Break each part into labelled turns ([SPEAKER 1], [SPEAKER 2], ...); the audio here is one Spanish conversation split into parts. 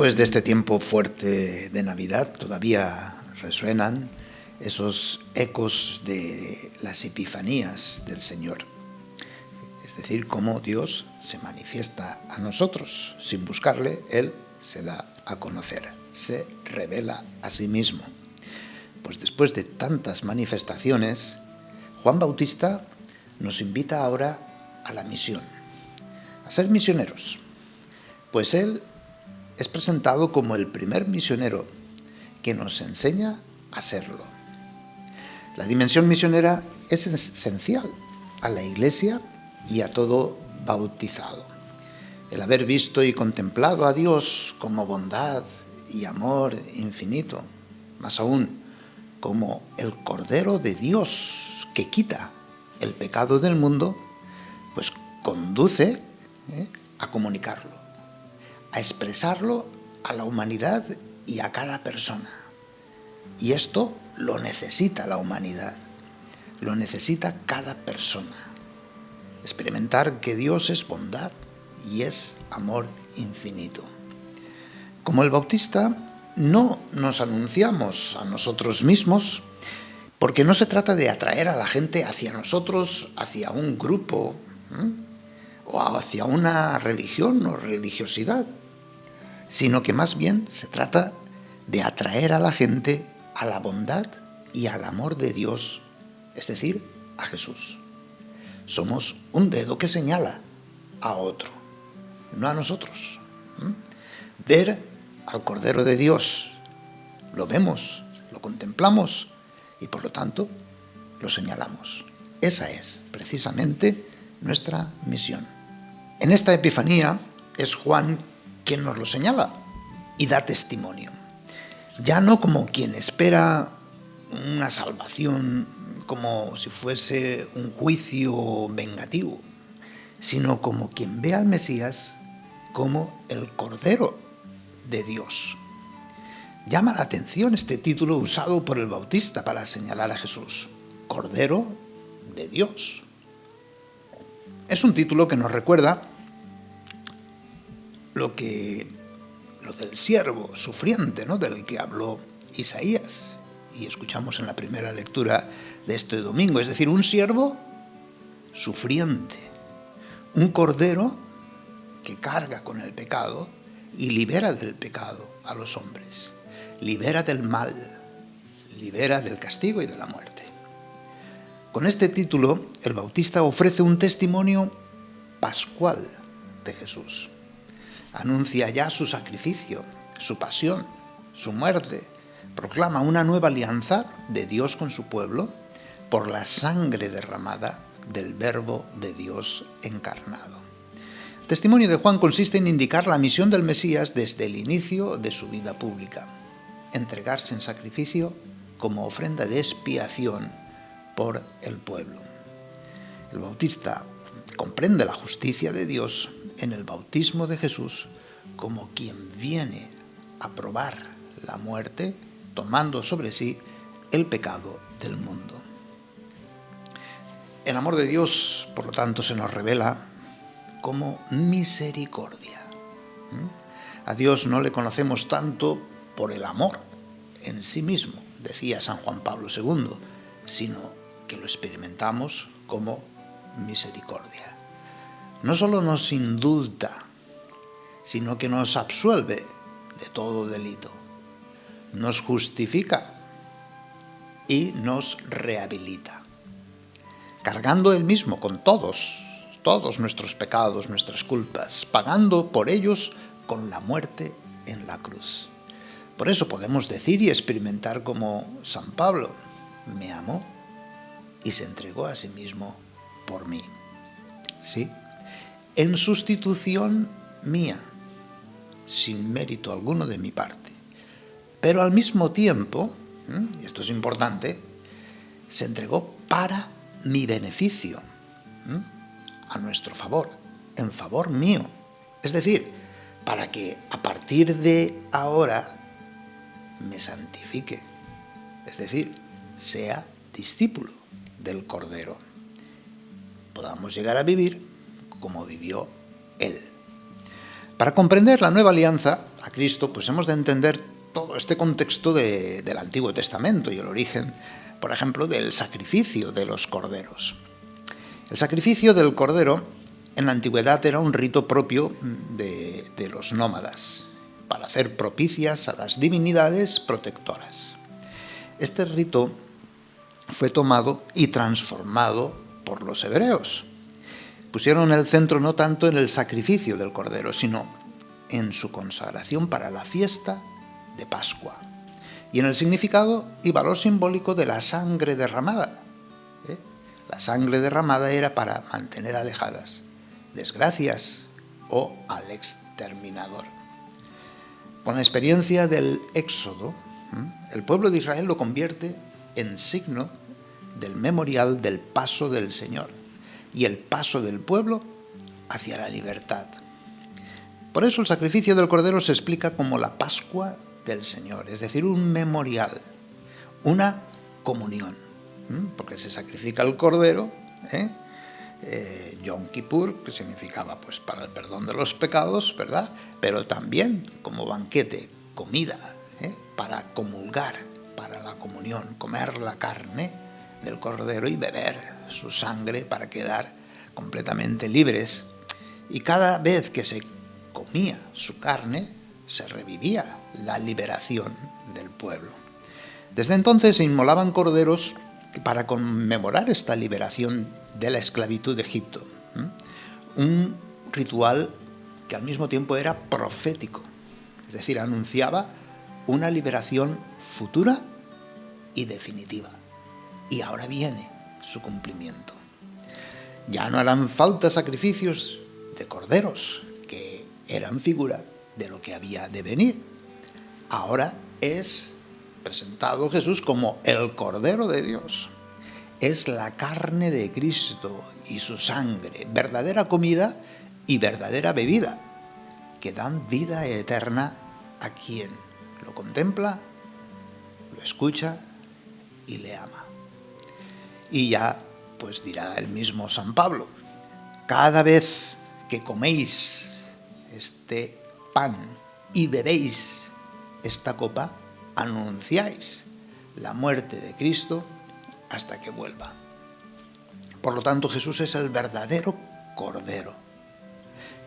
[SPEAKER 1] Después de este tiempo fuerte de Navidad, todavía resuenan esos ecos de las epifanías del Señor. Es decir, cómo Dios se manifiesta a nosotros. Sin buscarle, Él se da a conocer, se revela a sí mismo. Pues después de tantas manifestaciones, Juan Bautista nos invita ahora a la misión, a ser misioneros. Pues Él es presentado como el primer misionero que nos enseña a serlo. La dimensión misionera es esencial a la Iglesia y a todo bautizado. El haber visto y contemplado a Dios como bondad y amor infinito, más aún como el Cordero de Dios que quita el pecado del mundo, pues conduce a comunicarlo, a expresarlo a la humanidad y a cada persona. Y esto lo necesita la humanidad, lo necesita cada persona. Experimentar que Dios es bondad y es amor infinito. Como el Bautista, no nos anunciamos a nosotros mismos, porque no se trata de atraer a la gente hacia nosotros, hacia un grupo, o hacia una religión o religiosidad, sino que más bien se trata de atraer a la gente a la bondad y al amor de Dios, es decir, a Jesús. Somos un dedo que señala a otro, no a nosotros. Ver al Cordero de Dios, lo vemos, lo contemplamos y por lo tanto lo señalamos. Esa es precisamente nuestra misión. En esta Epifanía es Juan quien nos lo señala y da testimonio. Ya no como quien espera una salvación como si fuese un juicio vengativo, sino como quien ve al Mesías como el Cordero de Dios. Llama la atención este título usado por el Bautista para señalar a Jesús, Cordero de Dios. Es un título que nos recuerda lo del siervo sufriente, ¿no?, del que habló Isaías y escuchamos en la primera lectura de este domingo. Es decir, un siervo sufriente, un cordero que carga con el pecado y libera del pecado a los hombres, libera del mal, libera del castigo y de la muerte. Con este título, el Bautista ofrece un testimonio pascual de Jesús. Anuncia ya su sacrificio, su pasión, su muerte. Proclama una nueva alianza de Dios con su pueblo por la sangre derramada del Verbo de Dios encarnado. El testimonio de Juan consiste en indicar la misión del Mesías desde el inicio de su vida pública, entregarse en sacrificio como ofrenda de expiación por el pueblo. El Bautista comprende la justicia de Dios en el bautismo de Jesús como quien viene a probar la muerte, tomando sobre sí el pecado del mundo. El amor de Dios, por lo tanto, se nos revela como misericordia. A Dios no le conocemos tanto por el amor en sí mismo, decía San Juan Pablo II, sino que lo experimentamos como misericordia. No solo nos indulta, sino que nos absuelve de todo delito, nos justifica y nos rehabilita, cargando Él mismo con todos nuestros pecados, nuestras culpas, pagando por ellos con la muerte en la cruz. Por eso podemos decir y experimentar como San Pablo: me amó y se entregó a sí mismo por mí. Sí, en sustitución mía, sin mérito alguno de mi parte. Pero al mismo tiempo, y esto es importante, se entregó para mi beneficio, a nuestro favor, en favor mío. Es decir, para que a partir de ahora me santifique, es decir, sea discípulo del Cordero. Podamos llegar a vivir como vivió Él. Para comprender la nueva alianza a Cristo, pues hemos de entender todo este contexto del Antiguo Testamento y el origen, por ejemplo, del sacrificio de los corderos. El sacrificio del cordero en la antigüedad era un rito propio de los nómadas, para hacer propicias a las divinidades protectoras. Este rito fue tomado y transformado por los hebreos. Pusieron el centro no tanto en el sacrificio del cordero, sino en su consagración para la fiesta de Pascua y en el significado y valor simbólico de la sangre derramada. La sangre derramada era para mantener alejadas desgracias o al exterminador. Con la experiencia del Éxodo, el pueblo de Israel lo convierte en signo del memorial del paso del Señor y el paso del pueblo hacia la libertad. Por eso el sacrificio del cordero se explica como la Pascua del Señor, es decir, un memorial, una comunión, porque se sacrifica el cordero, Yom Kippur, que significaba pues para el perdón de los pecados, ¿verdad? Pero también como banquete, comida, para comulgar, para la comunión, comer la carne del cordero y beber su sangre para quedar completamente libres. Y cada vez que se comía su carne, se revivía la liberación del pueblo. Desde entonces se inmolaban corderos para conmemorar esta liberación de la esclavitud de Egipto. Un ritual que al mismo tiempo era profético, es decir, anunciaba una liberación futura y definitiva. Y ahora viene su cumplimiento. Ya no harán falta sacrificios de corderos, que eran figura de lo que había de venir. Ahora es presentado Jesús como el Cordero de Dios. Es la carne de Cristo y su sangre, verdadera comida y verdadera bebida, que dan vida eterna a quien lo contempla, lo escucha y le ama. Y ya, pues dirá el mismo San Pablo, cada vez que coméis este pan y bebéis esta copa, anunciáis la muerte de Cristo hasta que vuelva. Por lo tanto, Jesús es el verdadero Cordero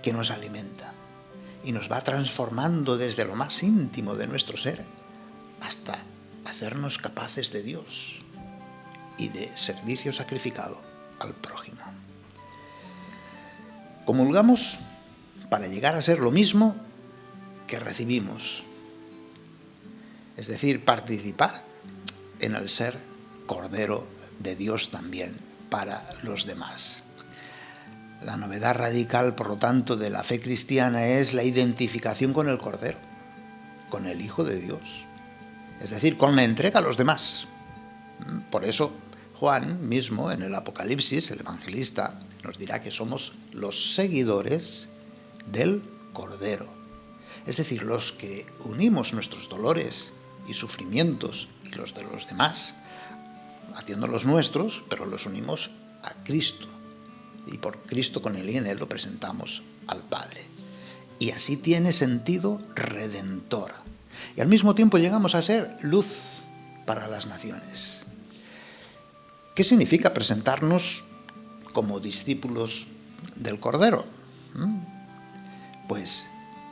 [SPEAKER 1] que nos alimenta y nos va transformando desde lo más íntimo de nuestro ser hasta hacernos capaces de Dios y de servicio sacrificado al prójimo. Comulgamos para llegar a ser lo mismo que recibimos, es decir, participar en el ser Cordero de Dios también para los demás. La novedad radical, por lo tanto, de la fe cristiana es la identificación con el Cordero, con el Hijo de Dios, es decir, con la entrega a los demás. Por eso Juan mismo en el Apocalipsis, el evangelista, nos dirá que somos los seguidores del Cordero, es decir, los que unimos nuestros dolores y sufrimientos y los de los demás, haciéndolos nuestros, pero los unimos a Cristo. Y por Cristo, con Él y en Él, lo presentamos al Padre. Y así tiene sentido redentor. Y al mismo tiempo llegamos a ser luz para las naciones. ¿Qué significa presentarnos como discípulos del Cordero? Pues,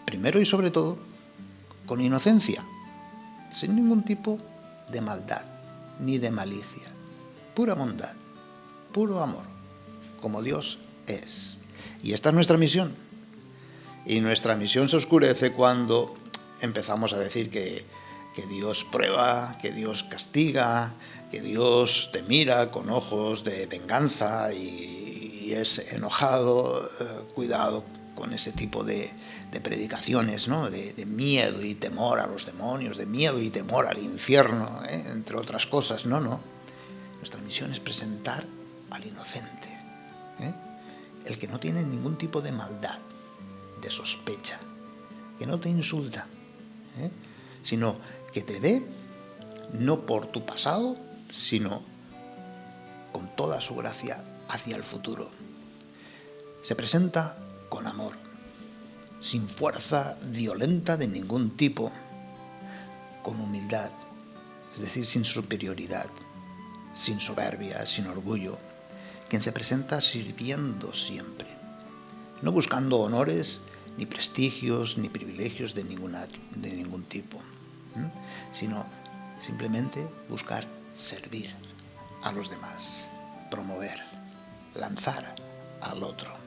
[SPEAKER 1] primero y sobre todo, con inocencia, sin ningún tipo de maldad ni de malicia. Pura bondad, puro amor, como Dios es. Y esta es nuestra misión. Y nuestra misión se oscurece cuando empezamos a decir que Dios prueba, que Dios castiga, que Dios te mira con ojos de venganza y es enojado. Cuidado con ese tipo de predicaciones, ¿no? De miedo y temor a los demonios, de miedo y temor al infierno, entre otras cosas. No. Nuestra misión es presentar al inocente, el que no tiene ningún tipo de maldad, de sospecha, que no te insulta, sino que te ve no por tu pasado, sino con toda su gracia hacia el futuro. Se presenta con amor, sin fuerza violenta de ningún tipo, con humildad, es decir, sin superioridad, sin soberbia, sin orgullo, quien se presenta sirviendo siempre, no buscando honores, ni prestigios, ni privilegios de ningún tipo, sino simplemente buscar servir a los demás, promover, lanzar al otro.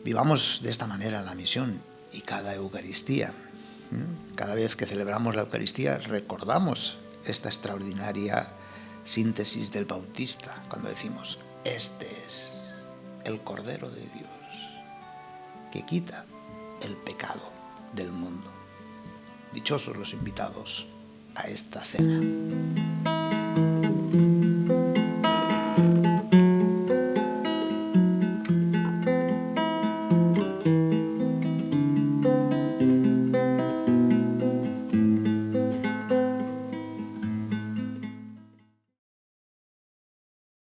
[SPEAKER 1] Vivamos de esta manera la misión y cada Eucaristía. Cada vez que celebramos la Eucaristía recordamos esta extraordinaria síntesis del Bautista cuando decimos: este es el Cordero de Dios que quita el pecado del mundo. Dichosos los invitados a esta cena.